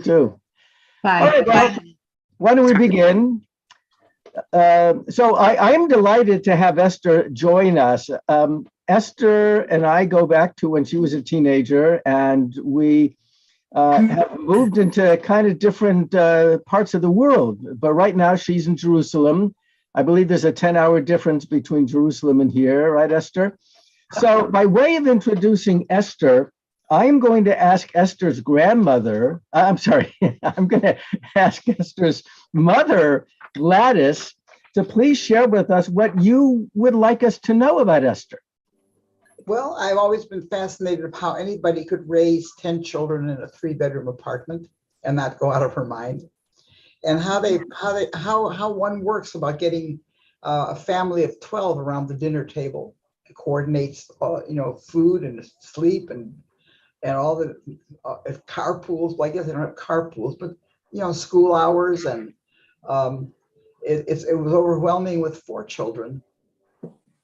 Too. All Bye. right, well, why don't we begin? So I am delighted to have Esther join us. Esther and I go back to when she was a teenager, and we have moved into kind of different parts of the world. But right now she's in Jerusalem. I believe there's a 10-hour difference between Jerusalem and here, right, Esther? So by way of introducing Esther, I'm going to ask Esther's grandmother, I'm sorry, I'm going to ask Esther's mother, Gladys, to please share with us what you would like us to know about Esther. Well, I've always been fascinated with how anybody could raise 10 children in a 3-bedroom apartment and not go out of her mind, and how one works about getting a family of 12 around the dinner table. It coordinates, food and sleep and all the carpools. Well, I guess they don't have carpools, but school hours, and it was overwhelming with 4 children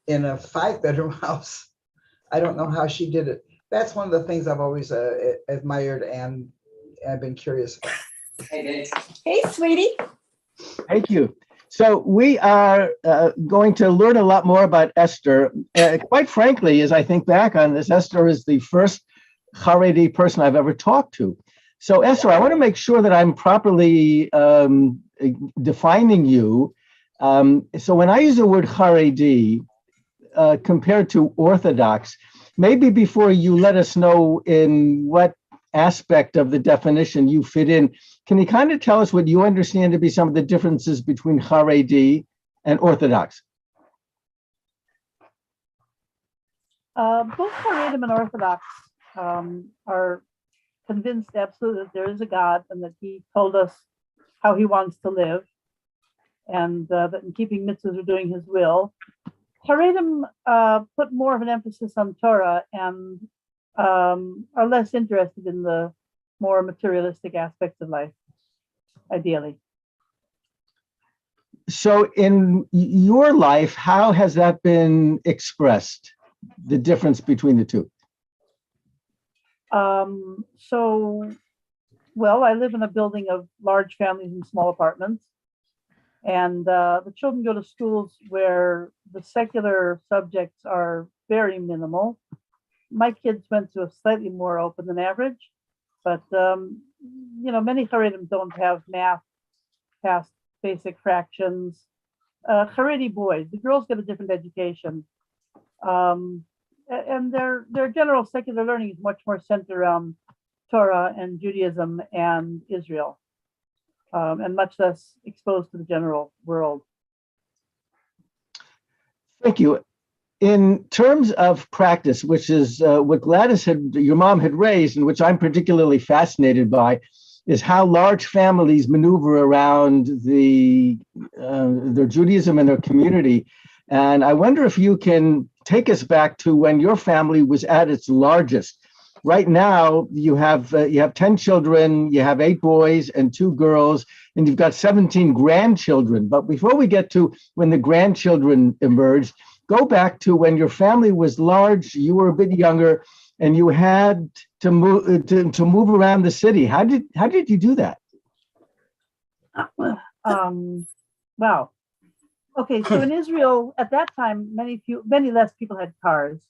in a 5-bedroom house. I don't know how she did it. That's one of the things I've always admired and I've been curious about. Hey, sweetie. Thank you. So we are going to learn a lot more about Esther. Quite frankly, as I think back on this, Esther is the first Kharedi person I've ever talked to. So Esther, I want to make sure that I'm properly defining you. So when I use the word Kharedi, compared to Orthodox, maybe before you let us know in what aspect of the definition you fit in, can you kind of tell us what you understand to be some of the differences between Haredi and Orthodox? Both Haredim and Orthodox are convinced absolutely that there is a God and that he told us how he wants to live, and that in keeping mitzvahs or doing his will. Haredim put more of an emphasis on Torah and are less interested in the more materialistic aspects of life, ideally. So in your life, how has that been expressed, the difference between the two? Well, I live in a building of large families and small apartments. And the children go to schools where the secular subjects are very minimal. My kids went to a slightly more open than average, but many Haredim don't have math past basic fractions. Haredi boys, the girls get a different education, and their general secular learning is much more centered around Torah and Judaism and Israel. And much less exposed to the general world. Thank you. In terms of practice, which is what Gladys your mom had raised, and which I'm particularly fascinated by, is how large families maneuver around their Judaism and their community. And I wonder if you can take us back to when your family was at its largest. Right now, you have 10 children, you have 8 boys and 2 girls, and you've got 17 grandchildren. But before we get to when the grandchildren emerged, go back to when your family was large, you were a bit younger, and you had to move around the city. How did you do that? Wow. Okay, so in Israel at that time, many less people had cars.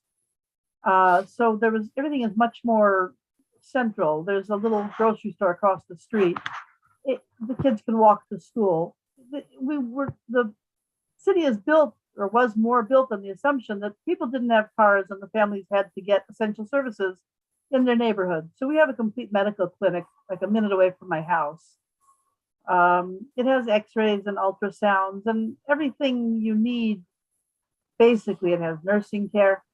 So everything is much more central. There's a little grocery store across the street. The kids can walk to school. The city is built, or was more built on the assumption that people didn't have cars and the families had to get essential services in their neighborhood. So we have a complete medical clinic like a minute away from my house. It has x-rays and ultrasounds and everything you need. Basically, it has nursing care.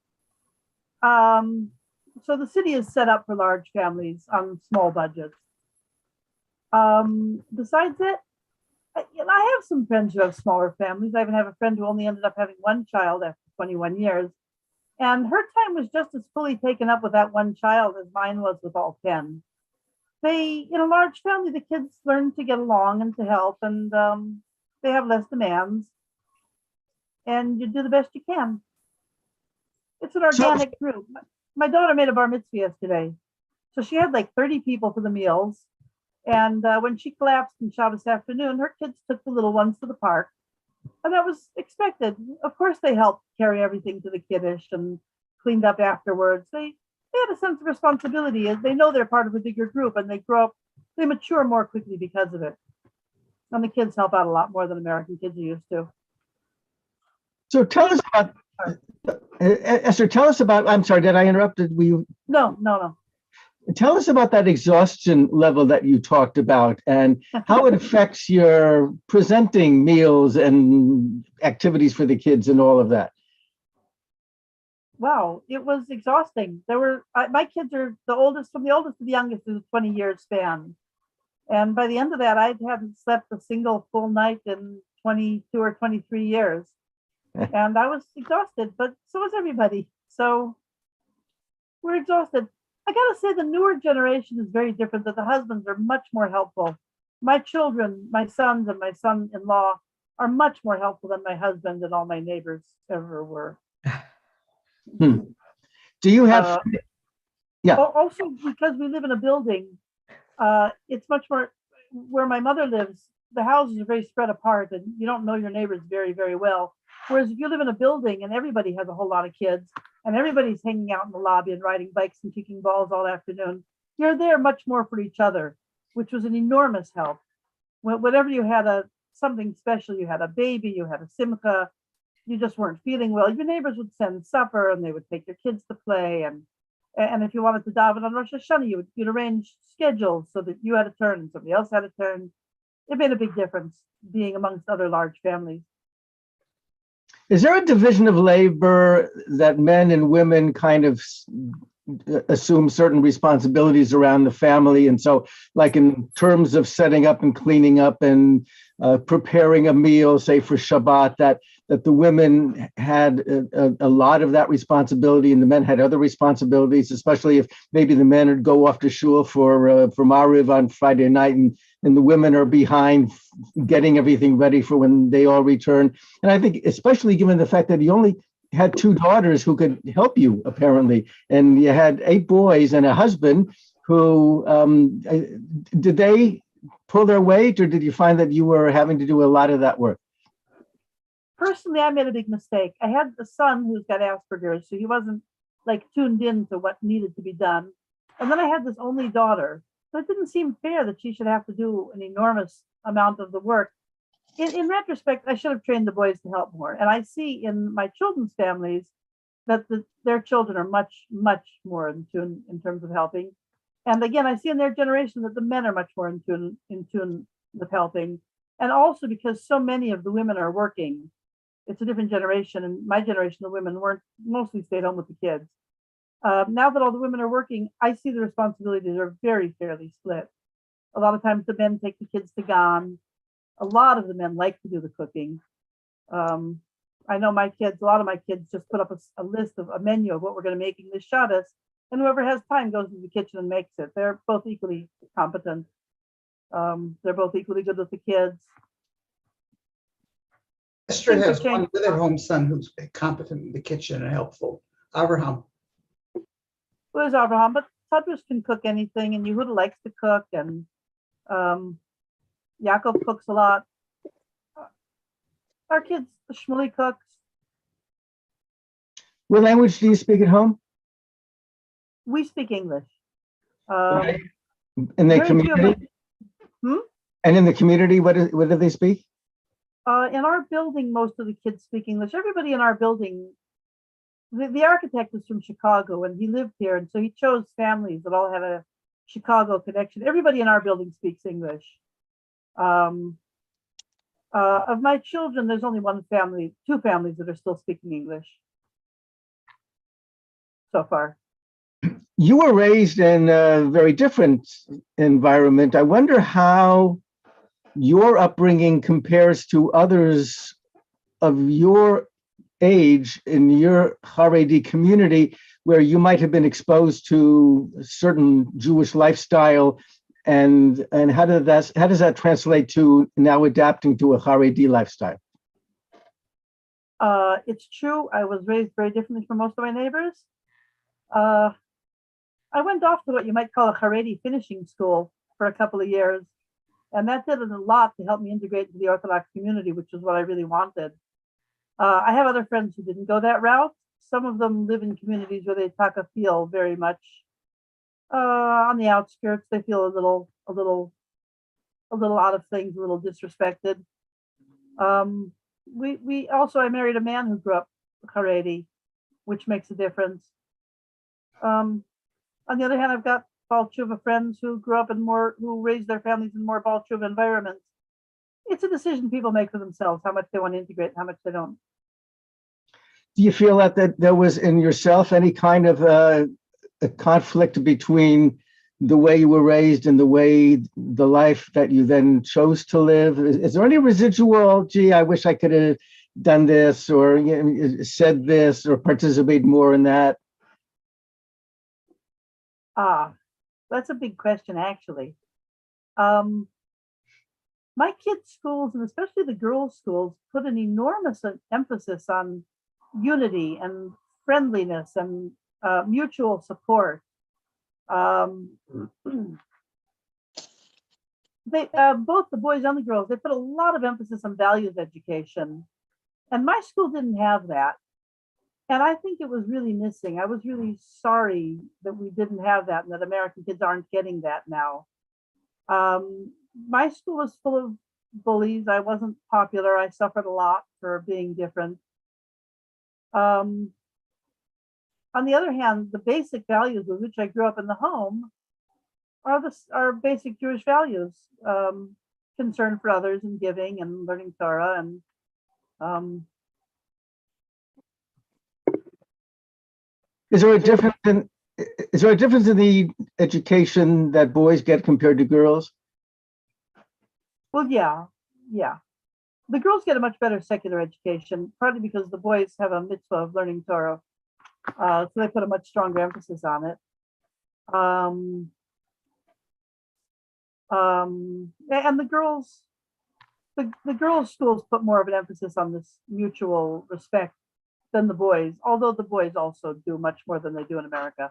So the city is set up for large families on small budgets. Besides it, I have some friends who have smaller families. I even have a friend who only ended up having 1 child after 21 years. And her time was just as fully taken up with that 1 child as mine was with all 10. In a large family, the kids learn to get along and to help, and they have less demands. And you do the best you can. It's an organic group. My daughter made a bar mitzvah yesterday. So she had like 30 people for the meals. And when she collapsed on Shabbos afternoon, her kids took the little ones to the park. And that was expected. Of course, they helped carry everything to the kiddush and cleaned up afterwards. They had a sense of responsibility as they know they're part of a bigger group, and they grow up, they mature more quickly because of it. And the kids help out a lot more than American kids are used to. So tell us about, Esther, tell us about, I'm sorry, did I interrupt? No. Tell us about that exhaustion level that you talked about and how it affects your presenting meals and activities for the kids and all of that. Wow, it was exhausting. My kids are the oldest, from the oldest to the youngest is a 20-year span. And by the end of that, I hadn't slept a single full night in 22 or 23 years. And I was exhausted, but so was everybody. So we're exhausted. I gotta say the newer generation is very different, that the husbands are much more helpful. My children, my sons and my son-in-law are much more helpful than my husband and all my neighbors ever were. Do you have, yeah. Also, because we live in a building, it's much more, where my mother lives, the houses are very spread apart and you don't know your neighbors very, very well. Whereas if you live in a building and everybody has a whole lot of kids and everybody's hanging out in the lobby and riding bikes and kicking balls all afternoon, you're there much more for each other, which was an enormous help. Whenever you had something special, you had a baby, you had a simcha, you just weren't feeling well, your neighbors would send supper and they would take their kids to play. And if you wanted to daven on Rosh Hashanah, you'd arrange schedules so that you had a turn and somebody else had a turn. It made a big difference being amongst other large families. Is there a division of labor that men and women kind of assume certain responsibilities around the family? And so, like in terms of setting up and cleaning up and preparing a meal, say for Shabbat, that the women had a lot of that responsibility and the men had other responsibilities, especially if maybe the men would go off to shul for Mariv on Friday night and the women are behind getting everything ready for when they all return. And I think especially given the fact that you only had 2 daughters who could help you, apparently, and you had 8 boys and a husband who, did they pull their weight, or did you find that you were having to do a lot of that work? Personally, I made a big mistake. I had a son who's got Asperger's, so he wasn't like tuned in to what needed to be done. And then I had this only daughter. So it didn't seem fair that she should have to do an enormous amount of the work. In retrospect, I should have trained the boys to help more. And I see in my children's families that their children are much, much more in tune in terms of helping. And again, I see in their generation that the men are much more in tune with helping. And also because so many of the women are working, it's a different generation. And my generation, the women mostly stayed home with the kids. Now that all the women are working, I see the responsibilities are very fairly split. A lot of times the men take the kids to Gan. A lot of the men like to do the cooking. I know a lot of my kids just put up a list of a menu of what we're going to make in this Shabbos, and whoever has time goes to the kitchen and makes it. They're both equally competent. They're both equally good with the kids. Esther has one live-at-home son who's competent in the kitchen and helpful. Abraham. Well, there's Abraham, but Tadrush can cook anything, and Yehuda likes to cook, and Yaakov cooks a lot. Our kids, Shmuley cooks. What language do you speak at home? We speak English. In the community? And in the community, what do they speak? In our building, most of the kids speak English. Everybody in our building, the architect is from Chicago and he lived here. And so he chose families that all had a Chicago connection. Everybody in our building speaks English. Of my children, there's only two families that are still speaking English so far. You were raised in a very different environment. I wonder how your upbringing compares to others of your age in your Haredi community, where you might have been exposed to a certain Jewish lifestyle, and how does that translate to now adapting to a Haredi lifestyle? It's true. I was raised very differently from most of my neighbors. I went off to what you might call a Haredi finishing school for a couple of years. And that did a lot to help me integrate into the Orthodox community, which is what I really wanted. I have other friends who didn't go that route. Some of them live in communities where they taka feel very much on the outskirts. They feel a little out of things, a little disrespected. We also, I married a man who grew up Kharedi, which makes a difference. On the other hand, I've got Baal Tshuva friends who grew up who raised their families in more Baal Tshuva environments. It's a decision people make for themselves, how much they want to integrate and how much they don't. Do you feel that there was in yourself any kind of a conflict between the way you were raised and the life that you then chose to live? Is there any residual, gee, I wish I could have done this or said this or participated more in that? That's a big question, actually. My kids' schools, and especially the girls' schools, put an enormous emphasis on unity and friendliness and mutual support. They both the boys and the girls, they put a lot of emphasis on values education, and my school didn't have that. And I think it was really missing. I was really sorry that we didn't have that and that American kids aren't getting that now. My school was full of bullies. I wasn't popular. I suffered a lot for being different. On the other hand, the basic values with which I grew up in the home are basic Jewish values: concern for others and giving and learning Torah and Is there a difference in the education that boys get compared to girls? Well, yeah. The girls get a much better secular education, partly because the boys have a mitzvah of learning Torah, so they put a much stronger emphasis on it. And the girls schools put more of an emphasis on this mutual respect than the boys, although the boys also do much more than they do in America.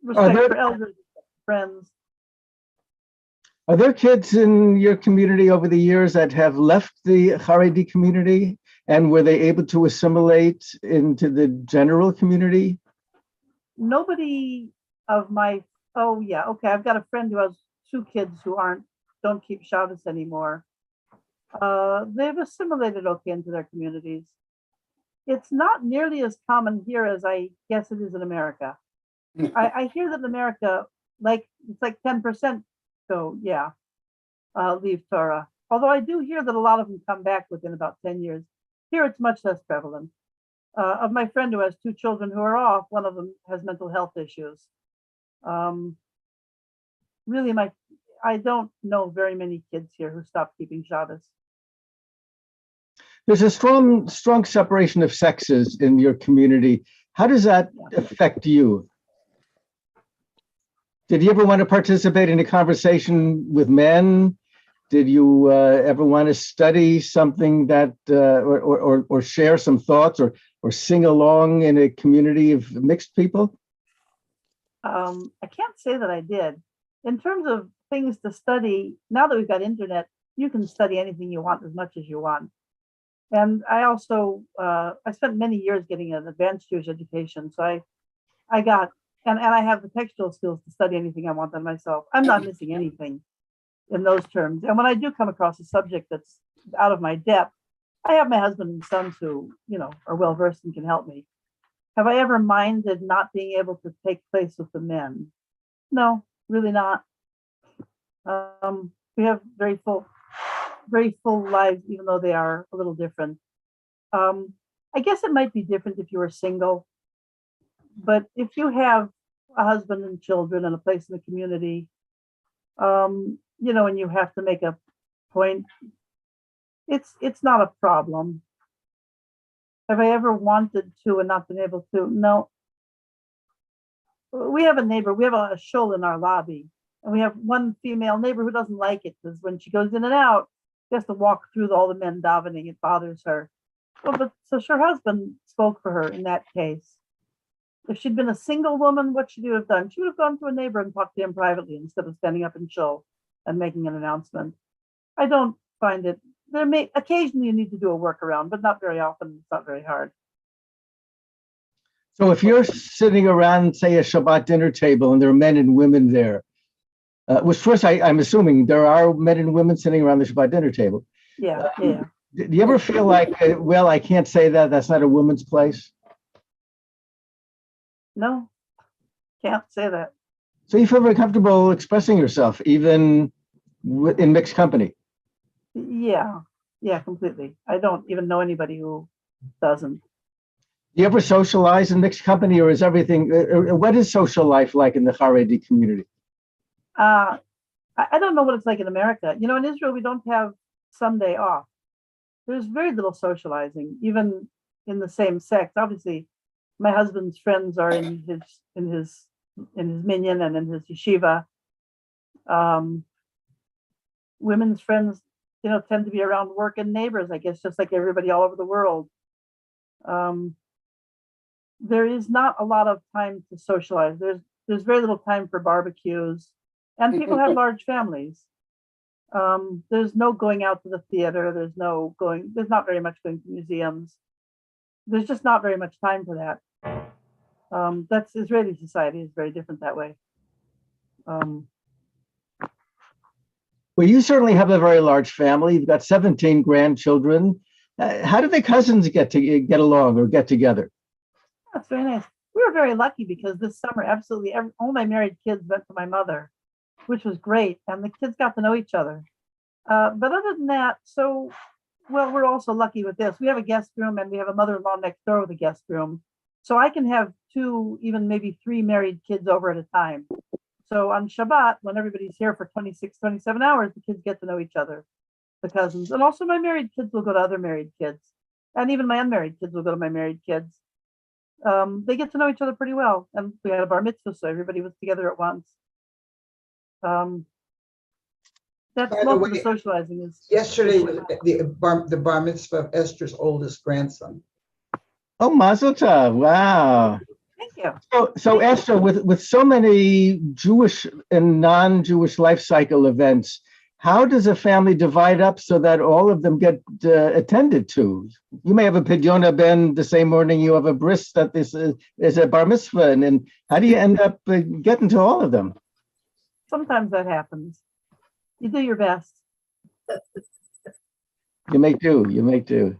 Respect for elders, friends. Are there kids in your community over the years that have left the Haredi community, and were they able to assimilate into the general community? Nobody of my, oh yeah, okay, I've got a friend who has 2 kids who don't keep Shabbos anymore. They've assimilated okay into their communities. It's not nearly as common here as I guess it is in America. I hear that in America, it's like 10%. So yeah, leave Torah. Although I do hear that a lot of them come back within about 10 years. Here it's much less prevalent. Of my friend who has 2 children who are off, one of them has mental health issues. Really, I don't know very many kids here who stopped keeping Shabbos. There's a strong separation of sexes in your community. How does that affect you? Did you ever want to participate in a conversation with men? Did you ever want to study something that, or share some thoughts, or sing along in a community of mixed people? I can't say that I did. In terms of things to study, now that we've got internet, you can study anything you want as much as you want. And I also, I spent many years getting an advanced Jewish education. So I got, and I have the textual skills to study anything I want on myself. I'm not missing anything in those terms. And when I do come across a subject that's out of my depth, I have my husband and sons who, are well-versed and can help me. Have I ever minded not being able to take place with the men? No, really not. We have very full lives, even though they are a little different. I guess it might be different if you were single, but if you have a husband and children and a place in the community, and you have to make a point, it's not a problem. Have I ever wanted to and not been able to? No. We have a neighbor, we have a shul in our lobby, and we have one female neighbor who doesn't like it because when she goes in and out, she has to walk through all the men davening. It bothers her. So her husband spoke for her in that case. If she'd been a single woman, what should you have done? She would have gone to a neighbor and talked to him privately instead of standing up in show and making an announcement. I don't find it. There may occasionally you need to do a workaround, but not very often. It's not very hard. So if you're sitting around, say, a Shabbat dinner table and there are men and women there, which first I'm assuming there are men and women sitting around the Shabbat dinner table. Yeah, yeah. Do you ever feel like, well, I can't say that, that's not a woman's place? No, can't say that. So you feel very comfortable expressing yourself, even in mixed company? Yeah, completely. I don't even know anybody who doesn't. Do you ever socialize in mixed company, or is everything, what is social life like in the Haredi community? I don't know what it's like in America. You know, in Israel, we don't have Sunday off. There's very little socializing, even in the same sex. Obviously, my husband's friends are in his minyan and in his yeshiva. Women's friends, you know, tend to be around work and neighbors, I guess, just like everybody all over the world. There is not a lot of time to socialize. There's very little time for barbecues, and people have large families. There's no going out to the theater. There's not very much going to museums. There's just not very much time for that. That's Israeli society is very different that way. Well, you certainly have a very large family. You've got 17 grandchildren. How do the cousins get along or get together? That's very nice. We were very lucky because this summer, absolutely, all my married kids went to my mother, which was great, and the kids got to know each other. But other than that, we're also lucky with this. We have a guest room, and we have a mother-in-law next door with a guest room. So I can have 2, even maybe 3 married kids over at a time. So on Shabbat, when everybody's here for 26, 27 hours, the kids get to know each other, the cousins. And also my married kids will go to other married kids. And even my unmarried kids will go to my married kids. They get to know each other pretty well. And we had a bar mitzvah, so everybody was together at once. That's By the most of way, the socializing is. Yesterday was the bar mitzvah of Esther's oldest grandson. Oh, Mazel Tov! Wow. Thank you. So Esther, with so many Jewish and non-Jewish life cycle events, how does a family divide up so that all of them get attended to? You may have a Pidyon Ben the same morning you have a bris that this is a bar mitzvah, and then how do you end up getting to all of them? Sometimes that happens. You do your best. You make do. You make do.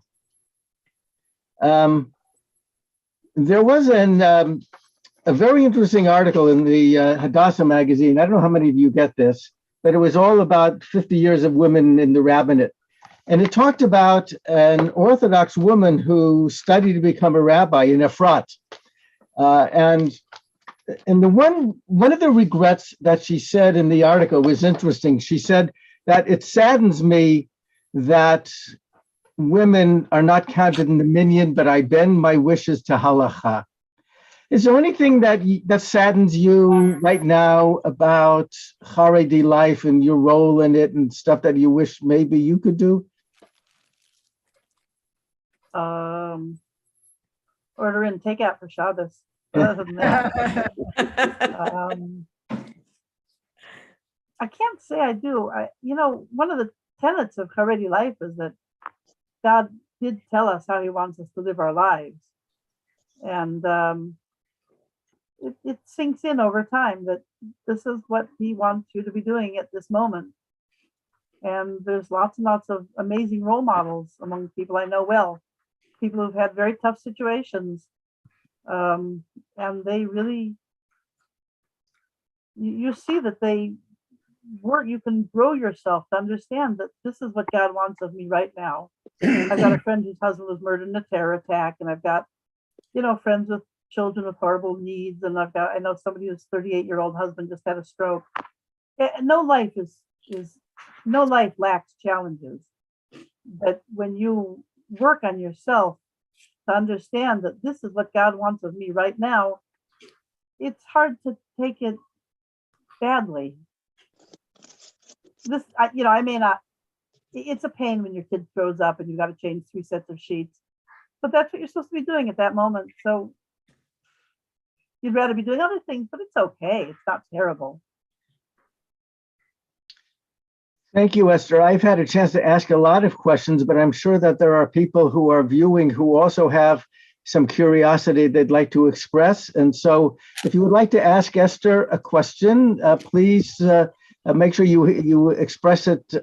There was a very interesting article in the Hadassah magazine. I don't know how many of you get this, but it was all about 50 years of women in the Rabbinate. And it talked about an Orthodox woman who studied to become a rabbi in Efrat. And the one of the regrets that she said in the article was interesting. She said that it saddens me that women are not counted in the minyan, but I bend my wishes to halacha. Is there anything that saddens you right now about Haredi life and your role in it and stuff that you wish maybe you could do? Order in takeout for Shabbos. Other than that, I can't say I do. One of the tenets of Kharedi life is that God did tell us how he wants us to live our lives. And it sinks in over time that this is what he wants you to be doing at this moment. And there's lots and lots of amazing role models among people I know well, people who've had very tough situations. And they really, you see that they work, you can grow yourself to understand that this is what God wants of me right now. I've got a friend whose husband was murdered in a terror attack, and I've got, friends with children with horrible needs, and I know somebody whose 38-year-old husband just had a stroke. No life no life lacks challenges, but when you work on yourself to understand that this is what God wants of me right now, it's hard to take it badly. I may not, it's a pain when your kid throws up and you've got to change 3 sets of sheets, but that's what you're supposed to be doing at that moment. So you'd rather be doing other things, but it's okay. It's not terrible. Thank you, Esther. I've had a chance to ask a lot of questions, but I'm sure that there are people who are viewing who also have some curiosity they'd like to express. And so if you would like to ask Esther a question, please make sure you express it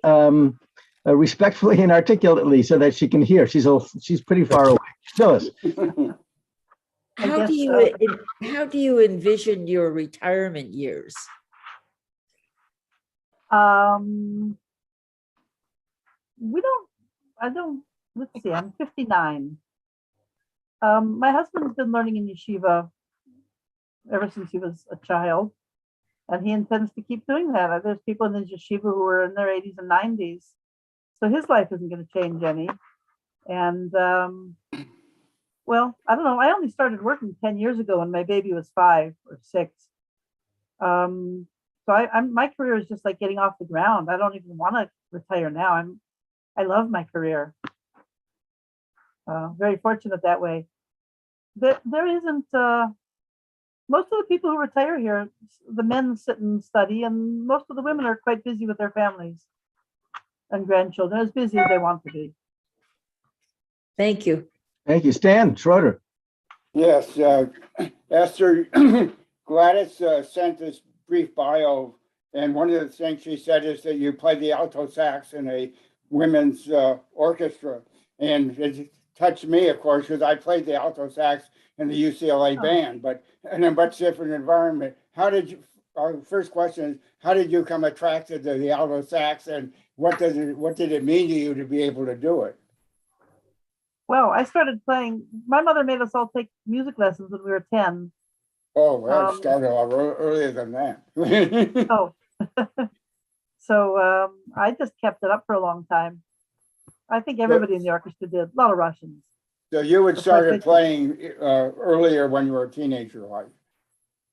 respectfully and articulately so that she can hear. She's pretty far away. Phyllis. How do you envision your retirement years? Let's see, I'm 59. My husband's been learning in yeshiva ever since he was a child, and he intends to keep doing that. There's people in his yeshiva who are in their 80s and 90s, so his life isn't going to change any. And well, I don't know. I only started working 10 years ago when my baby was 5 or 6. So my career is just like getting off the ground. I don't even want to retire now. I love my career. Very fortunate that way. There isn't, most of the people who retire here, the men sit and study, and most of the women are quite busy with their families and grandchildren, as busy as they want to be. Thank you. Thank you. Stan Schroeder. Yes, Esther, Gladys sent this brief bio, and one of the things she said is that you played the alto sax in a women's orchestra, and it touched me, of course, because I played the alto sax in the UCLA band, but in a much different environment. Our first question is, how did you become attracted to the alto sax, and what did it mean to you to be able to do it? Well, I started playing, my mother made us all take music lessons when we were 10. Oh, well, it started a lot earlier than that. Oh, so I just kept it up for a long time. I think everybody in the orchestra did, a lot of Russians. So you had started playing earlier when you were a teenager, right?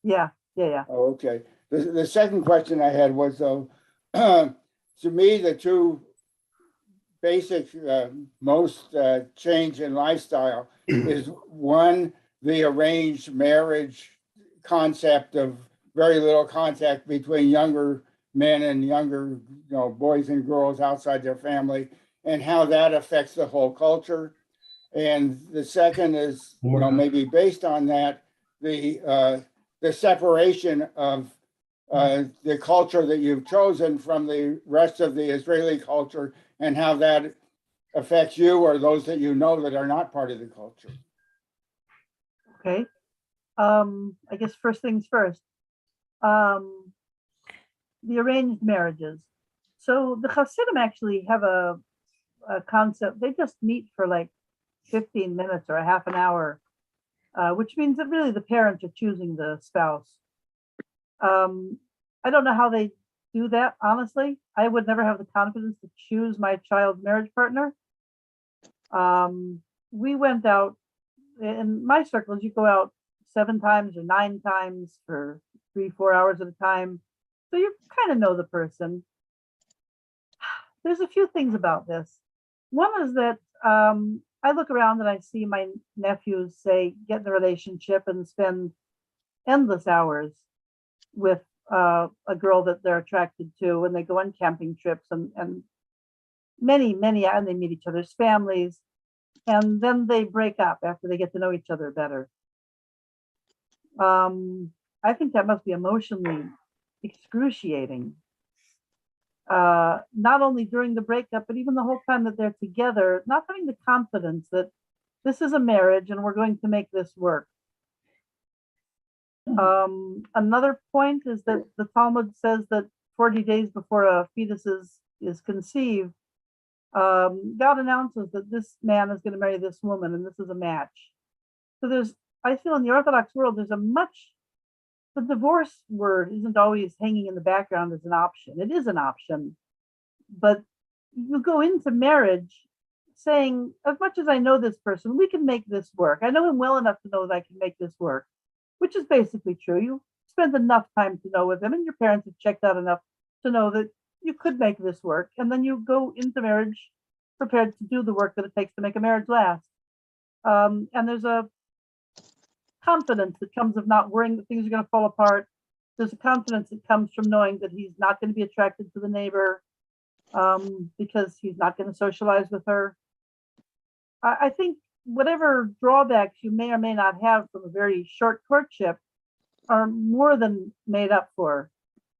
Yeah. Oh, okay. The second question I had was, to me, the two basic most change in lifestyle is one, the arranged marriage concept of very little contact between younger men and younger boys and girls outside their family, and how that affects the whole culture. And the second is, maybe based on that, the separation of the culture that you've chosen from the rest of the Israeli culture, and how that affects you or those that you know that are not part of the culture. Okay. I guess first things first. The arranged marriages. So the Hasidim actually have a concept. They just meet for like 15 minutes or a half an hour, which means that really the parents are choosing the spouse. I don't know how they do that, honestly. I would never have the confidence to choose my child's marriage partner. We went out, in my circles, you go out 7 times or 9 times for 3-4 hours at a time. So you kind of know the person. There's a few things about this. One is that I look around and I see my nephews, say, get in a relationship and spend endless hours with a girl that they're attracted to, and they go on camping trips and many, and they meet each other's families, and then they break up after they get to know each other better. I think that must be emotionally excruciating. Not only during the breakup, but even the whole time that they're together, not having the confidence that this is a marriage and we're going to make this work. Another point is that the Talmud says that 40 days before a fetus is conceived, God announces that this man is going to marry this woman and this is a match. So I feel in the Orthodox world, the divorce word isn't always hanging in the background as an option. It is an option, but you go into marriage saying, as much as I know this person, we can make this work. I know him well enough to know that I can make this work, which is basically true. You spend enough time to know with him, and your parents have checked out enough to know that you could make this work. And then you go into marriage prepared to do the work that it takes to make a marriage last. And there's a confidence that comes of not worrying that things are going to fall apart. There's a confidence that comes from knowing that he's not going to be attracted to the neighbor because he's not going to socialize with her. I think whatever drawbacks you may or may not have from a very short courtship are more than made up for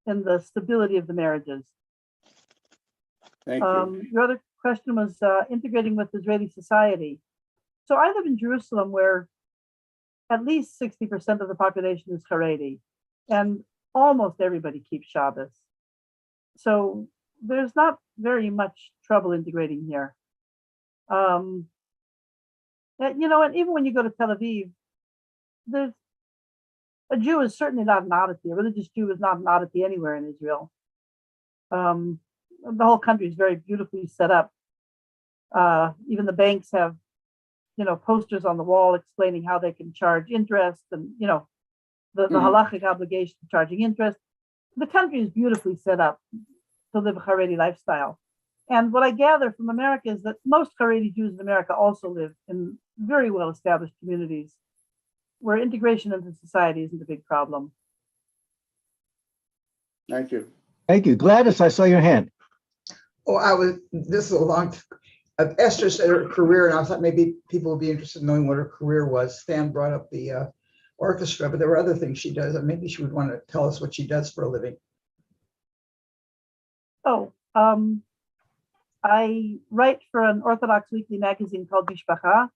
in the stability of the marriages. Thank you. Your other question was integrating with Israeli society. So I live in Jerusalem where at least 60% of the population is Kharedi, and almost everybody keeps Shabbos. So there's not very much trouble integrating here. And even when you go to Tel Aviv, there's a Jew is certainly not an oddity. A religious Jew is not an oddity anywhere in Israel. The whole country is very beautifully set up. Even the banks have, posters on the wall explaining how they can charge interest and, the halachic obligation of charging interest. The country is beautifully set up to live a Haredi lifestyle. And what I gather from America is that most Haredi Jews in America also live in very well-established communities where integration into society isn't a big problem. Thank you. Thank you. Gladys, I saw your hand. Oh, this is a long, Esther said her career, and I thought maybe people would be interested in knowing what her career was. Stan brought up the orchestra, but there were other things she does, and maybe she would want to tell us what she does for a living. Oh, I write for an Orthodox weekly magazine called Mishpacha,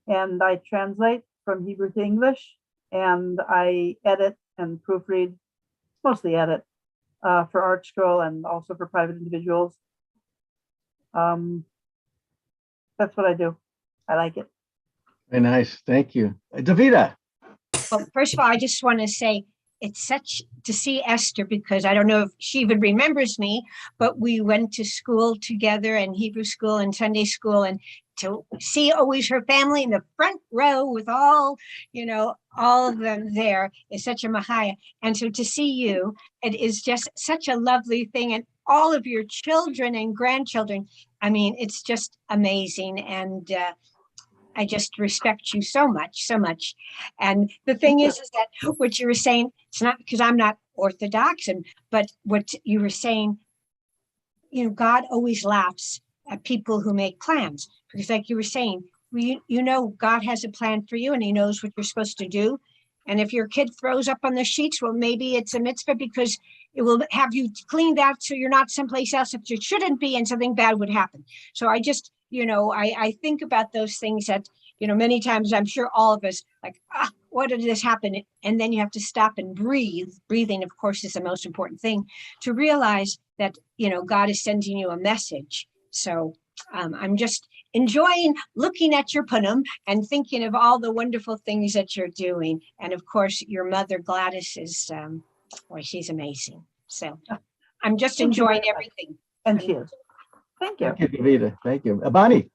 and I translate from Hebrew to English, and I edit and proofread, mostly edit, for Art Scroll and also for private individuals. That's what I do. I like it. Very nice. Thank you. Davida. Well, first of all, I just want to say it's such to see Esther, because I don't know if she even remembers me, but we went to school together, and Hebrew school and Sunday school, and to see always her family in the front row with all of them there is such a mahaya. And so to see you, it is just such a lovely thing. And all of your children and grandchildren, I mean, it's just amazing. And I just respect you so much, so much. And the thing is that what you were saying, it's not because I'm not Orthodox, but what you were saying, God always laughs at people who make plans, because like you were saying, God has a plan for you and he knows what you're supposed to do. And if your kid throws up on the sheets, well, maybe it's a mitzvah because it will have you cleaned out so you're not someplace else if you shouldn't be and something bad would happen. So I just, I think about those things that, many times I'm sure all of us like, what did this happen? And then you have to stop and breathe. Breathing, of course, is the most important thing to realize that, God is sending you a message. So I'm just enjoying looking at your punim and thinking of all the wonderful things that you're doing. And of course, your mother, Gladys, is, she's amazing. So I'm just enjoying everything. And she is. Thank you. Thank you, Davida. Thank you. Bonnie.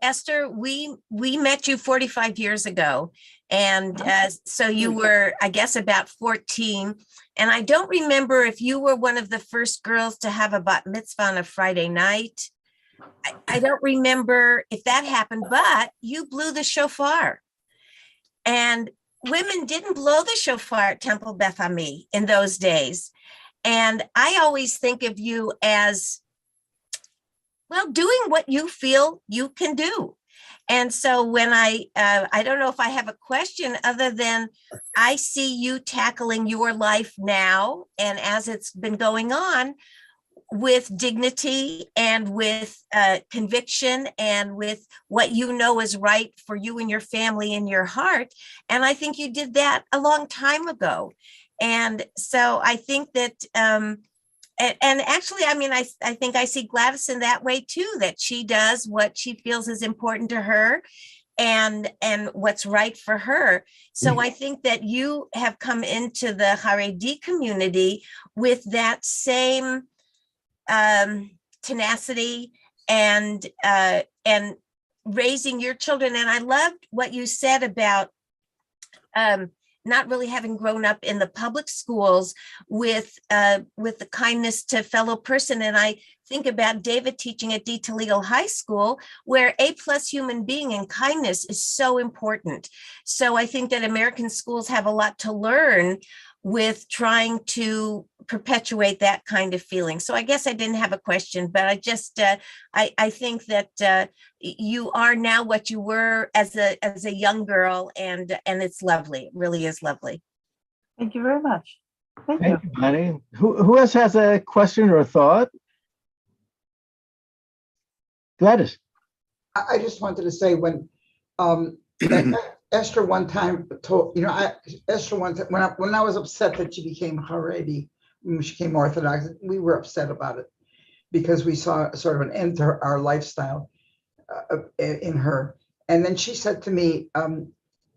Esther, we met you 45 years ago. And so you were, I guess, about 14. And I don't remember if you were one of the first girls to have a bat mitzvah on a Friday night. I don't remember if that happened, but you blew the shofar. And women didn't blow the shofar at Temple Beth Ami in those days. And I always think of you as, well, doing what you feel you can do. And so when I don't know if I have a question other than I see you tackling your life now and as it's been going on with dignity and with conviction and with what you know is right for you and your family and your heart. And I think you did that a long time ago. And so I think that, and actually, I mean, I think I see Gladys in that way too, that she does what she feels is important to her and what's right for her. So I think that you have come into the Haredi community with that same tenacity and raising your children. And I loved what you said about not really having grown up in the public schools with the kindness to fellow person. And I think about David teaching at D. Toledo High School, where A+ human being and kindness is so important. So I think that American schools have a lot to learn with trying to perpetuate that kind of feeling. So I guess I didn't have a question, but I just I think that you are now what you were as a young girl, and it's lovely. It really is lovely. Thank you very much. Thank you. Thank you, Bonnie. Who else has a question or a thought? Gladys. I just wanted to say when Esther one time told, Esther one time, when I was upset that she became Haredi, when she became Orthodox, we were upset about it because we saw sort of an end to our lifestyle in her. And then she said to me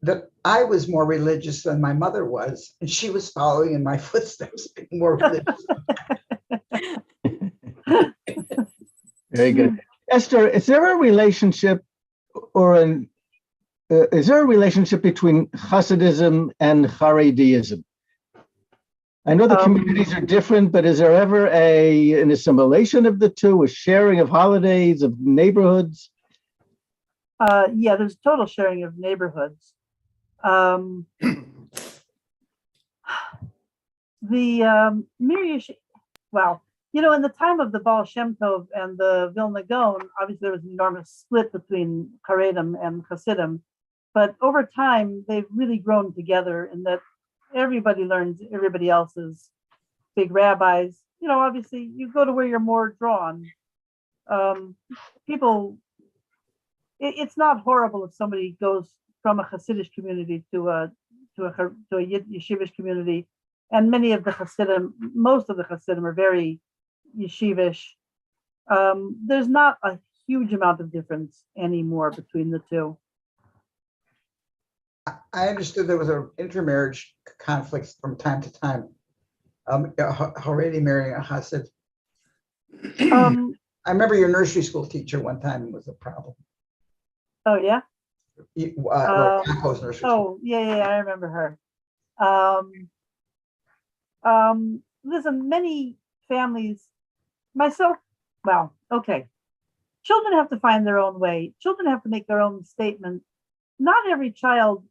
that I was more religious than my mother was, and she was following in my footsteps, being more religious. Very good. Esther, is there a relationship between Hasidism and Haredism? I know the communities are different, but is there ever an assimilation of the two, a sharing of holidays, of neighborhoods? Yeah, there's total sharing of neighborhoods. The well, in the time of the Baal Shem Tov and the Vilna Gaon, obviously there was an enormous split between Kharedim and Hasidim, but over time they've really grown together in that everybody learns everybody else's big rabbis. Obviously you go to where you're more drawn. It's not horrible if somebody goes from a Hasidic community to a yeshivish community, and many of the Hasidim, most of the Hasidim are very yeshivish. There's not a huge amount of difference anymore between the two. I understood there was an intermarriage conflict from time to time. Haredi marrying a Hasid. I remember your nursery school teacher one time was a problem. Oh yeah. Nursery school. Yeah, I remember her. Listen, many families, myself, well, okay. Children have to find their own way. Children have to make their own statement. Not every child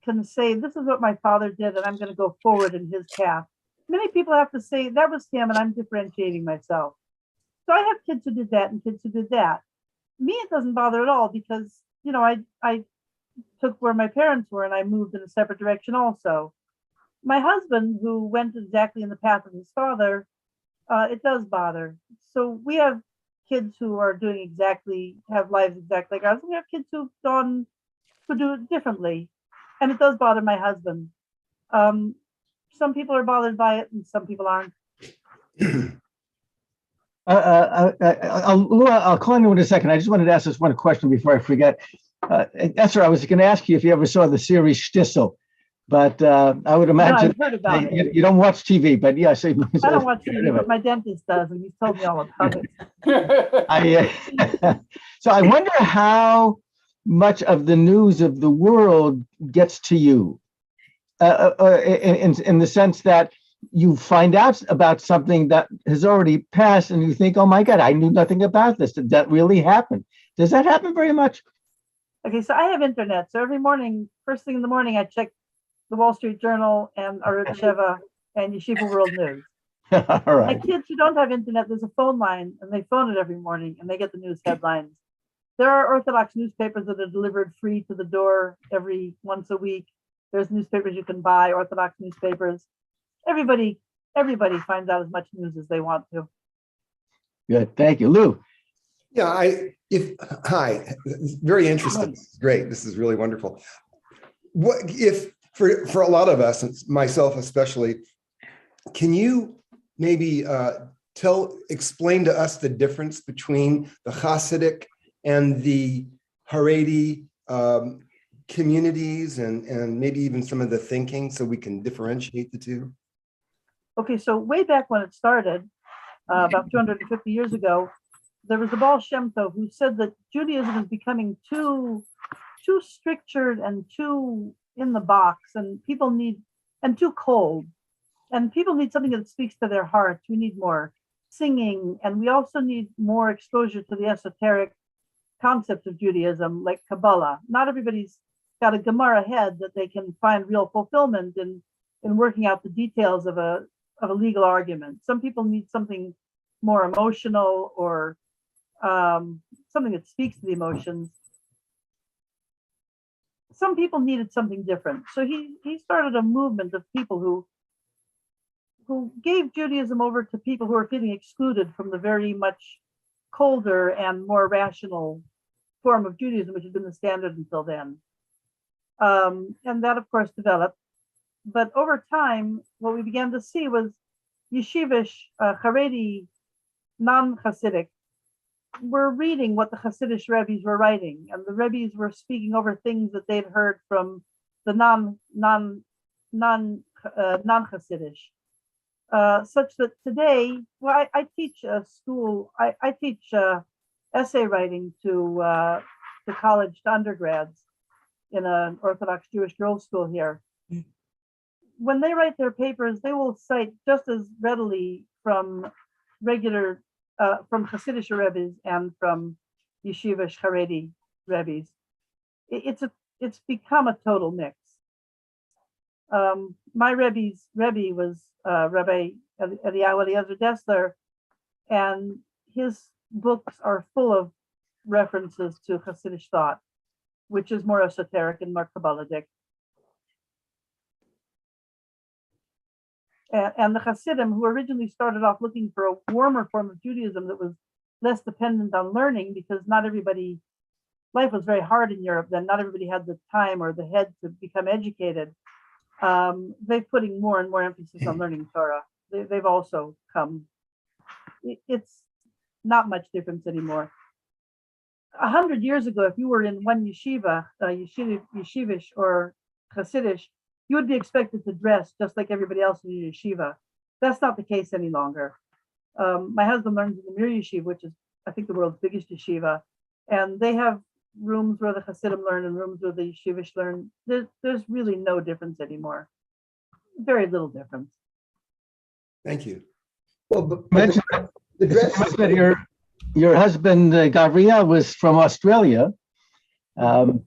can say, this is what my father did, and I'm going to go forward in his path. Many people have to say, that was him, and I'm differentiating myself. So I have kids who did that and kids who did that. Me, it doesn't bother at all because, I took where my parents were and I moved in a separate direction also. My husband, who went exactly in the path of his father, it does bother. So we have kids who are have lives exactly like ours. We have kids who do it differently. And it does bother my husband. Some people are bothered by it and some people aren't. I'll call you in a second. I just wanted to ask this one question before I forget. Esther, I was going to ask you if you ever saw the series Shtisel, but I would imagine I've heard about it. You don't watch TV, but yes. I don't watch TV, but my dentist does, and he's told me all about it. So I wonder how much of the news of the world gets to you, in the sense that you find out about something that has already passed and you think, oh my God, I knew nothing about this. Did that really happen? Does that happen very much? Okay, so I have internet. So every morning, first thing in the morning, I check the Wall Street Journal and Arutz Sheva and Yeshiva World News. All right. My kids who don't have internet, there's a phone line and they phone it every morning and they get the news headlines. There are Orthodox newspapers that are delivered free to the door once a week. There's newspapers you can buy, Orthodox newspapers. Everybody finds out as much news as they want to. Good, thank you, Lou. Yeah, hi, very interesting. Great, this is really wonderful. What if for a lot of us, and myself especially, can you maybe explain to us the difference between the Hasidic and the Haredi communities and maybe even some of the thinking so we can differentiate the two? Okay, so way back when it started, about 250 years ago, there was the Baal Shem Tov who said that Judaism is becoming too strictured and too in the box, and people need and too cold. And people need something that speaks to their hearts. We need more singing, and we also need more exposure to the esoteric concepts of Judaism, like Kabbalah. Not everybody's got a Gemara head that they can find real fulfillment in working out the details of a legal argument. Some people need something more emotional, or something that speaks to the emotions. Some people needed something different. So he started a movement of people who gave Judaism over to people who are feeling excluded from the very much colder and more rational form of Judaism, which had been the standard until then. And that, of course, developed. But over time, what we began to see was yeshivish, Kharedi, non-Hasidic, were reading what the Hasidic rabbis were writing, and the rabbis were speaking over things that they'd heard from the non-Hasidic. Such that today, well, I teach a school. I teach essay writing to college, to undergrads in an Orthodox Jewish girls' school here. When they write their papers, they will cite just as readily from regular, from Hasidic rabbis and from yeshivish Haredi rabbis. It's become a total mix. My Rebbe's Rebbe was Rabbi Eliyahu Eliezer Dessler, and his books are full of references to Hasidic thought, which is more esoteric and more Kabbalistic. And the Hasidim, who originally started off looking for a warmer form of Judaism that was less dependent on learning, because not everybody, life was very hard in Europe then, not everybody had the time or the head to become educated. They're putting more and more emphasis on learning Torah. They've also come. It's not much difference anymore. 100 years ago, if you were in one yeshiva, yeshivish or Hasidish, you would be expected to dress just like everybody else in the yeshiva. That's not the case any longer. My husband learns in the Mir Yeshiva, which is, I think, the world's biggest yeshiva, and they have rooms where the Hasidim learn and rooms where the yeshivish learn. There's really no difference anymore. Very little difference. Thank you. Well, the dress that your husband Gabriel was from Australia, and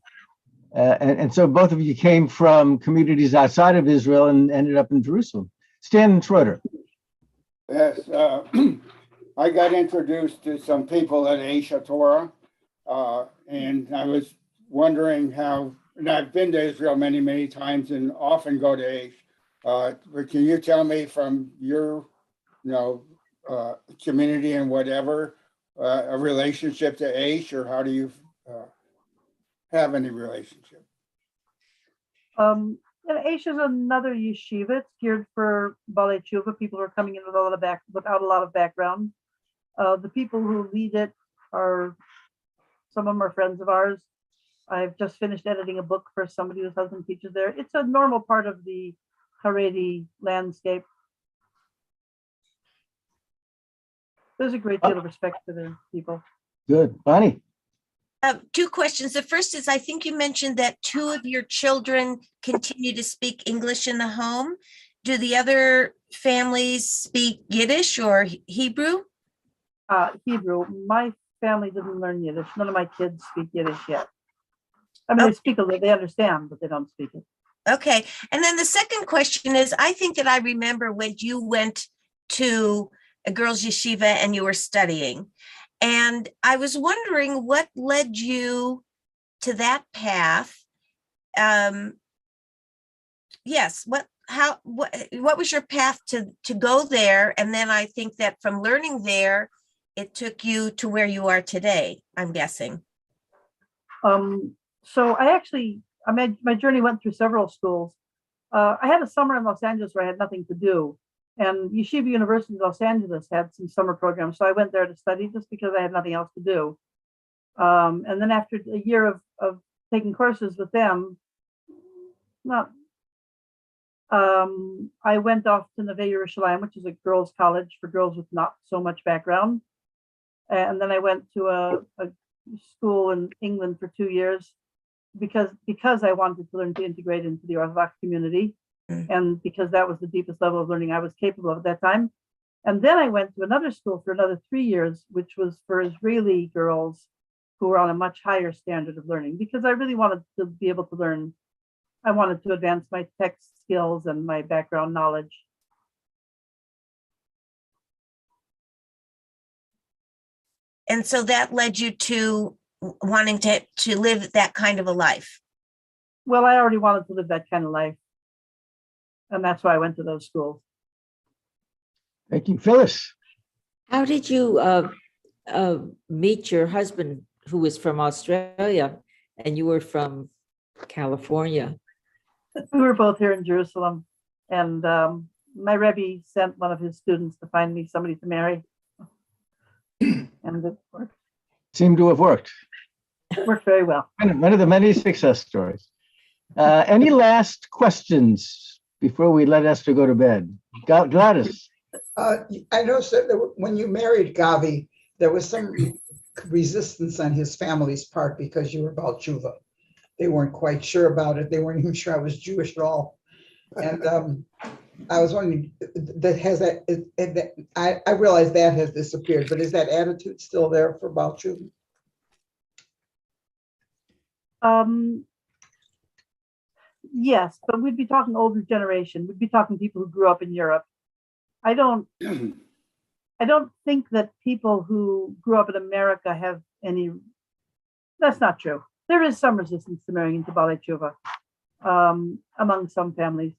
so both of you came from communities outside of Israel and ended up in Jerusalem. Stan Schroeder. Yes, I got introduced to some people at Aisha Torah, and I was wondering how, and I've been to Israel many, many times and often go to Aish. But can you tell me from your, community and whatever, a relationship to Aish, or how do you have any relationship? Aish is another yeshiva. It's geared for Balei Tshuva, people who are coming in without a lot of background. The people who lead it are, some of them are friends of ours. I've just finished editing a book for somebody whose husband teaches there. It's a normal part of the Haredi landscape. There's a great deal of respect for the people. Good. Bonnie? Two questions. The first is, I think you mentioned that two of your children continue to speak English in the home. Do the other families speak Yiddish or Hebrew? Hebrew. My family didn't learn Yiddish. None of my kids speak Yiddish yet. I mean, They speak a little, they understand, but they don't speak it. Okay. And then the second question is, I think that I remember when you went to a girls' yeshiva and you were studying. And I was wondering what led you to that path. Yes, what was your path to go there? And then I think that from learning there, it took you to where you are today, I'm guessing. So my journey went through several schools. I had a summer in Los Angeles where I had nothing to do. And Yeshiva University of Los Angeles had some summer programs. So I went there to study just because I had nothing else to do. And then after a year of taking courses with them, I went off to Neve Yerushalayim, which is a girls' college for girls with not so much background. And then I went to a school in England for 2 years because I wanted to learn to integrate into the Orthodox community. And because that was the deepest level of learning I was capable of at that time. And then I went to another school for another 3 years, which was for Israeli girls who were on a much higher standard of learning, because I really wanted to be able to learn. I wanted to advance my text skills and my background knowledge. And so that led you to wanting to live that kind of a life. Well, I already wanted to live that kind of life. And that's why I went to those schools. Thank you. Phyllis. How did you meet your husband, who was from Australia, and you were from California? We were both here in Jerusalem, and my Rebbe sent one of his students to find me somebody to marry. And it worked. Seemed to have worked. It worked very well. One of the many success stories. Any last questions before we let Esther go to bed? Gladys. I noticed that when you married Gavi, there was some resistance on his family's part because you were about tshuva. They weren't quite sure about it. They weren't even sure I was Jewish at all. And I was wondering, I realize that has disappeared, but is that attitude still there for Baal Tshuva? Yes, but we'd be talking older generation. We'd be talking people who grew up in Europe. I don't think that people who grew up in America have any. That's not true. There is some resistance to marrying into Baalei Tshuva among some families.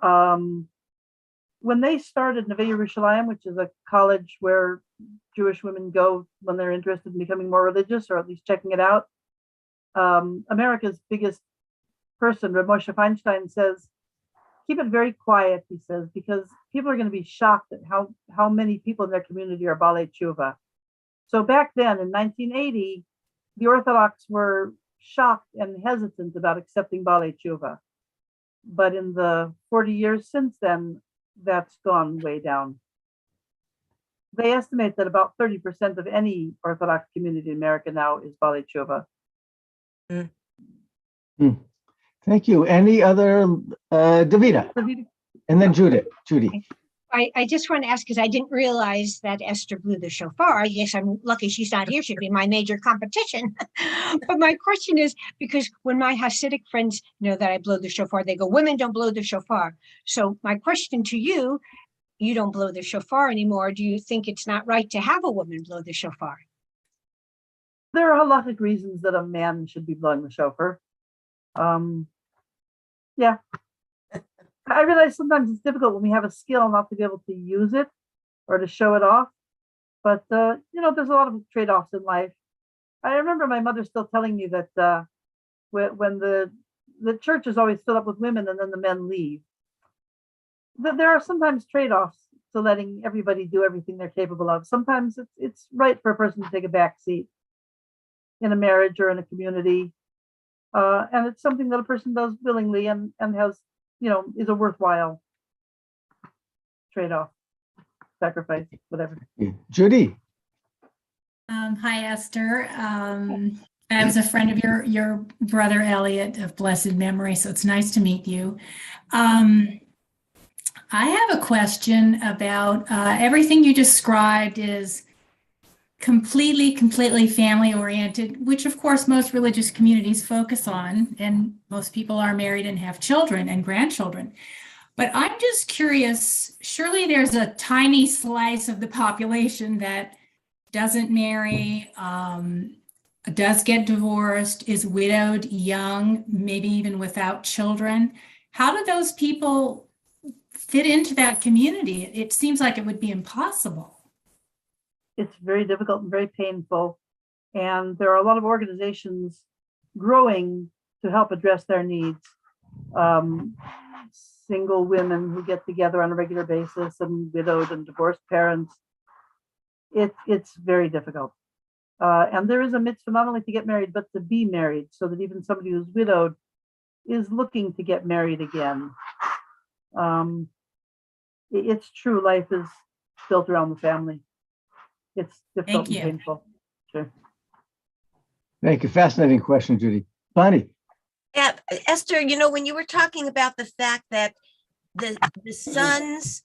When they started Neve Yerushalayim, which is a college where Jewish women go when they're interested in becoming more religious, or at least checking it out, America's biggest person, Rav Moshe Feinstein, says, keep it very quiet, he says, because people are going to be shocked at how many people in their community are Baalei Tshuva. So back then in 1980, the Orthodox were shocked and hesitant about accepting Baalei Tshuva. But in the 40 years since then, that's gone way down. They estimate that about 30% of any Orthodox community in America now is Baalei Tshuva. Thank you. Any other, Davida? And then Judy. I just want to ask, because I didn't realize that Esther blew the shofar. I guess I'm lucky she's not here. She'd be my major competition. But my question is, because when my Hasidic friends know that I blow the shofar, they go, women don't blow the shofar. So my question to you, you don't blow the shofar anymore. Do you think it's not right to have a woman blow the shofar? There are halachic reasons that a man should be blowing the shofar. Yeah. I realize sometimes it's difficult when we have a skill not to be able to use it or to show it off. But, there's a lot of trade-offs in life. I remember my mother still telling me that when the church is always filled up with women and then the men leave, that there are sometimes trade-offs to letting everybody do everything they're capable of. Sometimes it's right for a person to take a back seat in a marriage or in a community. And it's something that a person does willingly and has, is a worthwhile trade-off, sacrifice, whatever. Judy. Hi, Esther. I was a friend of your brother Elliot of blessed memory, so it's nice to meet you. I have a question about everything you described is completely family oriented, which of course most religious communities focus on, and most people are married and have children and grandchildren. But I'm just curious, surely there's a tiny slice of the population that doesn't marry, does get divorced, is widowed, young, maybe even without children. How do those people fit into that community? It seems like it would be impossible. It's very difficult and very painful. And there are a lot of organizations growing to help address their needs. Single women who get together on a regular basis, and widowed and divorced parents. It's very difficult. And there is a mitzvah not only to get married, but to be married, so that even somebody who's widowed is looking to get married again. It's true, life is built around the family. It's difficult and painful. Sure. Thank you. Fascinating question, Judy. Bonnie. Yeah, Esther, you know, when you were talking about the fact that the sons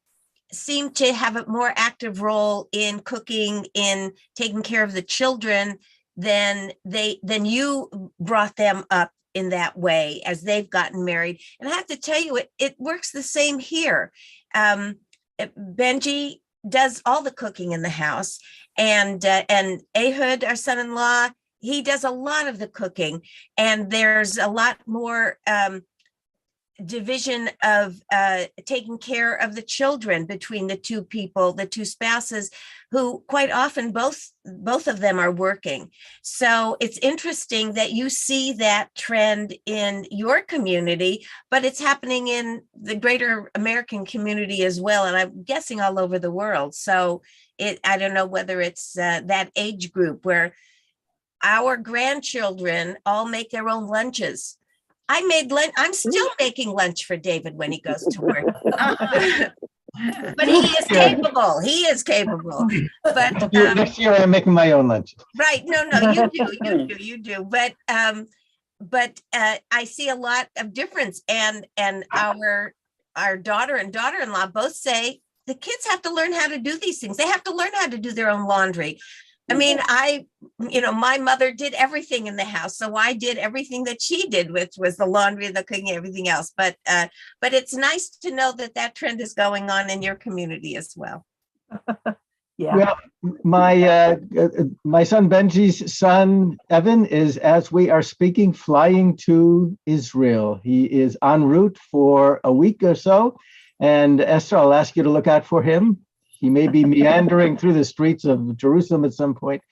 seem to have a more active role in cooking, in taking care of the children, than you brought them up in that way as they've gotten married. And I have to tell you, it works the same here. Benji does all the cooking in the house, and Ehud, our son-in-law, he does a lot of the cooking, and there's a lot more division of taking care of the children between the two people, the two spouses, who quite often both of them are working. So it's interesting that you see that trend in your community, but it's happening in the greater American community as well, and I'm guessing all over the world. So I don't know whether it's that age group where our grandchildren all make their own lunches. I made lunch. I'm still making lunch for David when he goes to work. But he is capable. He is capable. But next year I'm making my own lunch. right. No, you do. But I see a lot of difference. And our daughter and daughter-in-law both say the kids have to learn how to do these things. They have to learn how to do their own laundry. I mean, my mother did everything in the house, so I did everything that she did, which was the laundry, the cooking, everything else. But it's nice to know that trend is going on in your community as well. Yeah. Well, my son Benji's son Evan is, as we are speaking, flying to Israel. He is en route for a week or so, and Esther, I'll ask you to look out for him. He may be meandering through the streets of Jerusalem at some point.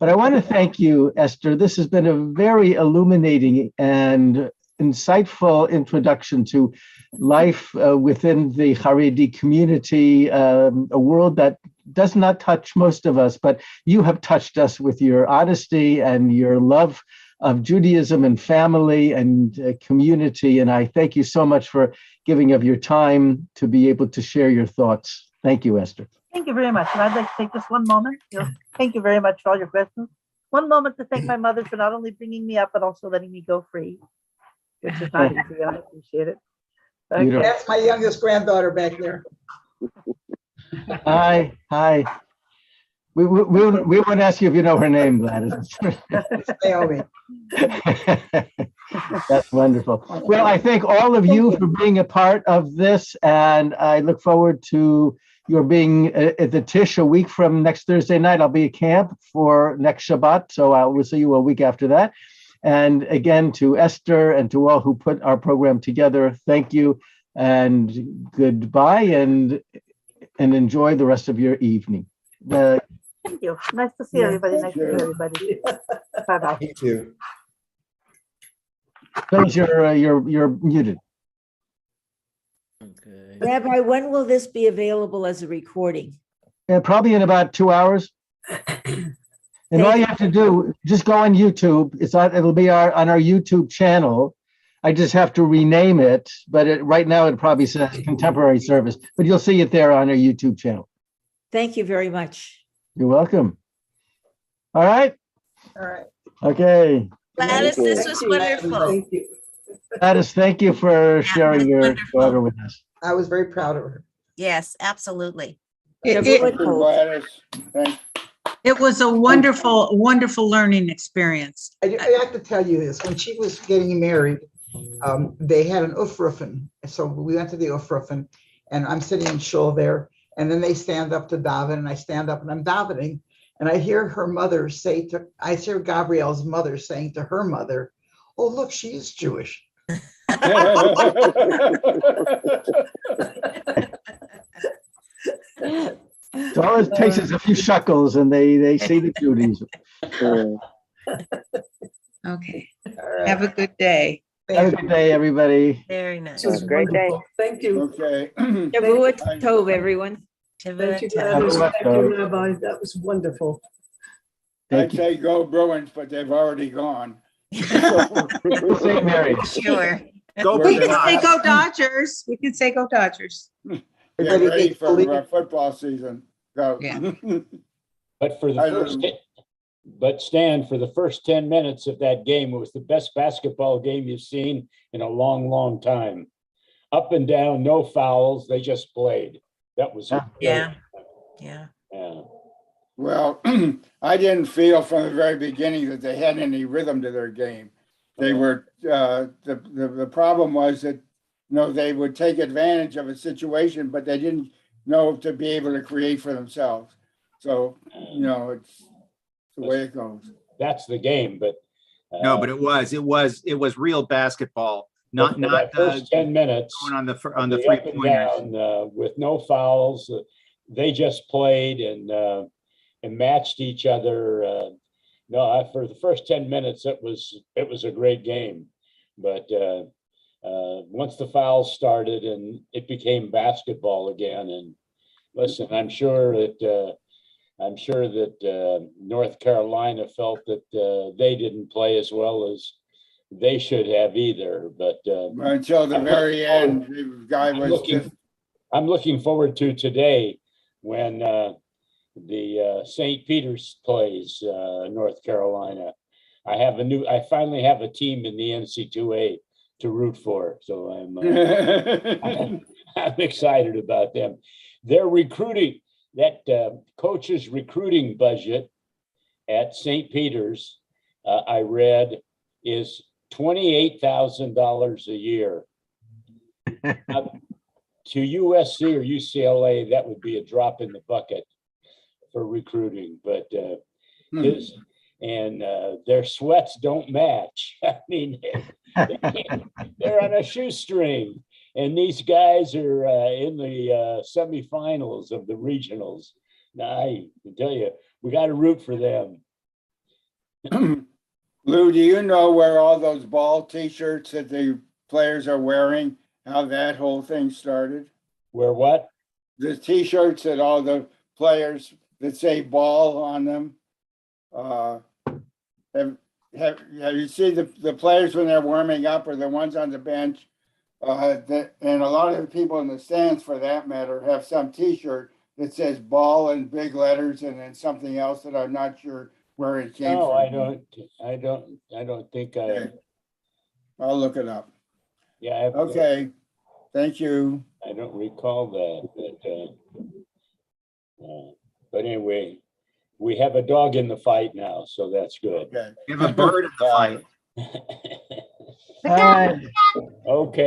But I want to thank you, Esther. This has been a very illuminating and insightful introduction to life within the Haredi community, a world that does not touch most of us, but you have touched us with your honesty and your love of Judaism and family and community. And I thank you so much for giving of your time to be able to share your thoughts. Thank you, Esther. Thank you very much. And I'd like to take just one moment. Thank you very much for all your questions. One moment to thank my mother for not only bringing me up, but also letting me go free, which is not easy. I appreciate it. Okay. That's my youngest granddaughter back there. Hi. We won't ask you if you know her name, Gladys. Naomi. That's wonderful. Well, I thank all of you for being a part of this, and I look forward to your being at the Tish a week from next Thursday night. I'll be at camp for next Shabbat, so I will see you a week after that. And again, to Esther and to all who put our program together, thank you and goodbye, and enjoy the rest of your evening. Thank you. Nice to see everybody. Nice to see everybody. Bye-bye. Me too. Close you're muted. Okay. Rabbi, when will this be available as a recording? Probably in about 2 hours. And all you have to do, just go on YouTube. It'll be on our YouTube channel. I just have to rename it, but right now it probably says Contemporary Service, but you'll see it there on our YouTube channel. Thank you very much. You're welcome. All right. All right. Okay. Gladys, this was wonderful. Thank you. Gladys, thank you for sharing your wonderful. daughter with us. I was very proud of her. Yes, absolutely. Thank you, Gladys. Thank It was a wonderful, wonderful learning experience. I have to tell you this, when she was getting married, they had an Ufrufen. So we went to the Ufrufen, and I'm sitting in shul there, and then they stand up to daven, and I stand up and I'm davening, and I hear her mother I hear Gabrielle's mother saying to her mother, "Oh, look, she is Jewish." So all it takes is a few shekels and they see the Judaism. Okay. Right. Have a good day. Have a good day, everybody. Very nice. It was a great day. Thank you. Okay. Shavua Tov, everyone. Thank you, Gladys. Thank you, Rabbi. That was wonderful. I'd say go Bruins, but they've already gone. St. Mary's. Sure. We can say go Dodgers. We can say go Dodgers. Get ready for football season. Go. Yeah. But for the I first don't- But Stan, for the first 10 minutes of that game, it was the best basketball game you've seen in a long, long time. Up and down, no fouls. They just played. That was Yeah. Yeah. yeah. Well, I didn't feel from the very beginning that they had any rhythm to their game. They were the problem was that they would take advantage of a situation, but they didn't know to be able to create for themselves. So it's the way it goes. That's the game, but No, but it was real basketball. Not that first 10 minutes going on the up 3-pointers. and down, with no fouls. They just played and matched each other. For the first 10 minutes, it was a great game. But once the fouls started and it became basketball again, and listen, I'm sure that North Carolina felt that they didn't play as well as they should have either. But until the very end, the guy was I'm looking forward to today when the St. Peter's plays North Carolina. I finally have a team in the NC2A to root for, so I'm excited about them. They're recruiting. That coach's recruiting budget at St. Peter's, I read, is $28,000 a year. To USC or UCLA, that would be a drop in the bucket for recruiting, but their sweats don't match. I mean, they're on a shoestring, and these guys are in the semifinals of the regionals. Now, I can tell you, we got to root for them. Lou, do you know where all those ball T-shirts that the players are wearing, how that whole thing started? Where what? The T-shirts that all the players that say ball on them. Have you seen the players when they're warming up, or the ones on the bench? And a lot of the people in the stands, for that matter, have some T-shirt that says ball in big letters and then something else that I'm not sure where it came No, from. I don't think Okay. I'll look it up. Yeah. Okay. Thank you. I don't recall that, but anyway, we have a dog in the fight now, so that's good. Okay. You have a bird in the fight. All right. Okay.